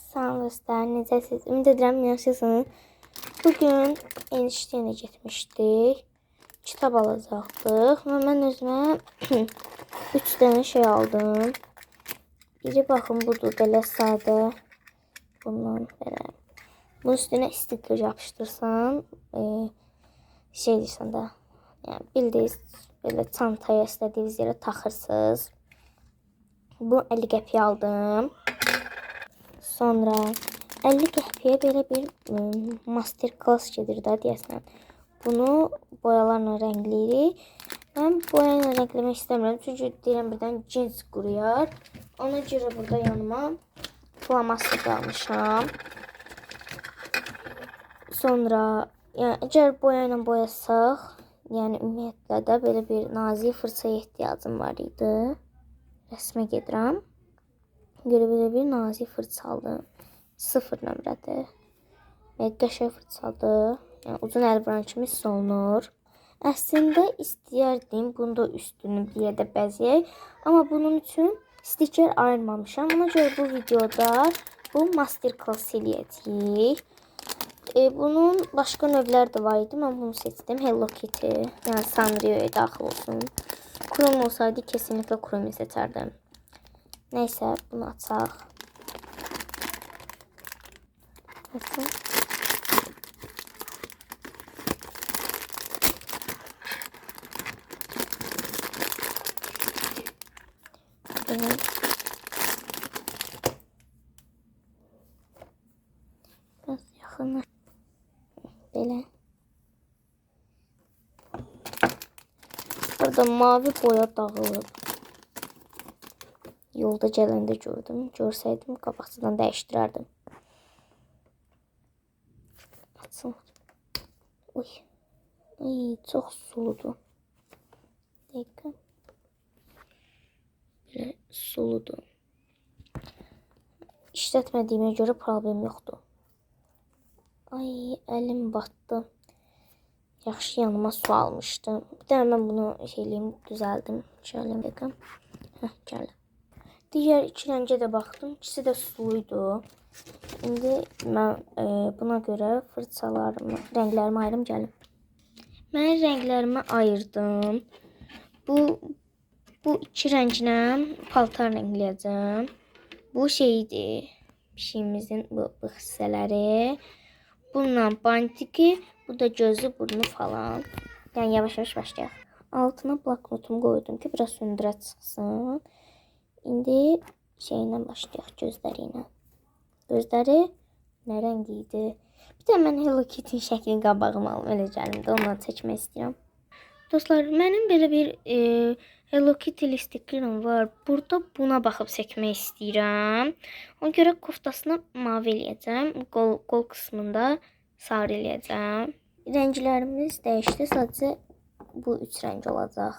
Sağ olun dostlar, necəsiniz? Ümid edirəm yaxşısınız. Bugün eniştəyinə getmişdik. Kitab alacaqdıq və mən özümə 3 dənə şey aldım. Biri baxın budur, belə sadə. Bundan belə. Bunun üstünə stiker yapışdırsan, şey deyirsən də, yəni bildiniz, belə çantaya istədiyiniz yerə taxırsınız. Bu 50 qəpiyə aldım. Sonra 50 qəpiyə belə bir master class gedir də deyəsən. Bunu boyalarla rəngləyirik. Mən boyayla rəngləmək istəmirəm. Çünki deyirəm birdən cins quruyar. Ona görə burada yanıma flamaster almışam. Sonra yəni əgər boyayla boyasaq, yəni ümumiyyətlə də belə bir nazik fırçaya ehtiyacım var idi. Rəsmə gedirəm. Görə belə bir nazik fırça aldım. 0 nömrədir. Qəşəng fırçadır. Yəni uzun əl vuran kimi hiss olunur. Əslində istəyərdim bunu da üstünü bir yerdə bəzəyək. Amma bunun üçün stiker ayırmamışam. Ona görə bu videoda bu master class eləyəcəyik. Bunun başqa növləri də var idi. Mən bunu seçdim. Hello Kitty. Yəni Sanrio'ya daxil olsun. Chrome olsaydı kesinlikle Chrome'u seçərdim. Neyse bunu açaq. Açın. Evet. Biraz yaxınlar. Belə. Burada mavi boya dağılıb. Yolda gələndə gördüm. Görsəydim qabaqcadan dəyişdirərdim. Açın. Uy. Ay, çox suludur. Dəqiqə. Belə suludur. İşlətmədiyimə görə problem yoxdur. Ay, əlim batdı. Yaxşı yanıma su almışdım. Bir də mən bunu şeyliyim, düzəldim. Şöyle dəqiqə. Gəlir. Digər iki rəngə də baxdım. İkisi də suluydu. İndi mən buna görə fırçalarımı, rənglərimi ayırım gəlim. Mən rənglərimi ayırdım. Bu iki rənglə paltar rəngləyəcəm. Bu şeydir. Pişiyimizin bu hissələri. Bununla bantiki, bu da gözü, burnu falan. Yəni yavaş-yavaş başlayaq. Altına bloknotumu qoydum ki, biraz söndürə çıxsın. İndi şeylə başlayaq, gözləri ilə. Gözləri nə rəng idi? Bir də mən Hello Kitty şəklini qabağıma alım, elə gəlimdə ondan çəkmək istəyirəm. Dostlar, mənim belə bir Hello Kitty stikerim var. Burada buna baxıb çəkmək istəyirəm. Ona görə koftasını mavi eləyəcəm. Qol qismında sarı eləyəcəm. Rənglərimiz dəyişdi. Sadəcə bu 3 rəng olacaq.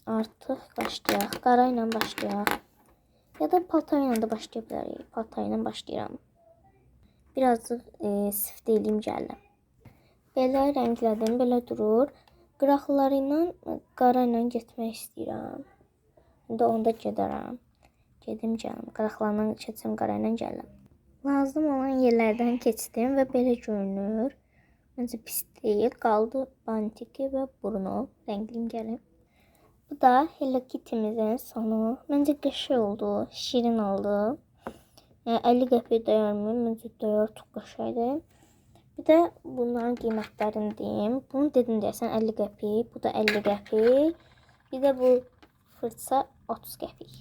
Artıq başlayaq. Qara ilə başlayaq. Ya da paltar ilə də başlaya bilərik. Paltar ilə başlayıram. Birazcık sift eləyim gəlim. Belə rənglədim. Belə durur. Qıraqları ilə qara ilə getmək istəyirəm. İndi onda gedərəm. Gedim gəlim. Qıraqlarından keçim, qara ilə gəlim. Lazım olan yerlərdən keçdim və belə görünür. Məncə pis deyil. Qaldı bantiki və burnu. Rəngliyim gəlim. Bu da Hello Kitty'mizin sonu. Məncə qəşəng oldu. Şirin oldu. 50 qəpiyə dəyərmi? Məncə dəyər, çox qəşəngdir. Bir də bunların qiymətlərini deyim. Bunu dedim deyəsən 50 qəpik. Bu da 50 qəpik. Bir də bu fırça 30 qəpik.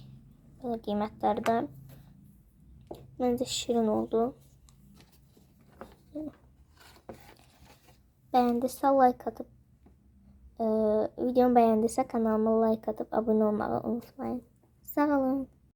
Belə qiymətləri də. Məncə şirin oldu. Bəyəndirsə like atıp videomu bəyəndirsə kanalıma like atıp abone olmağı unutmayın. Sağ olun.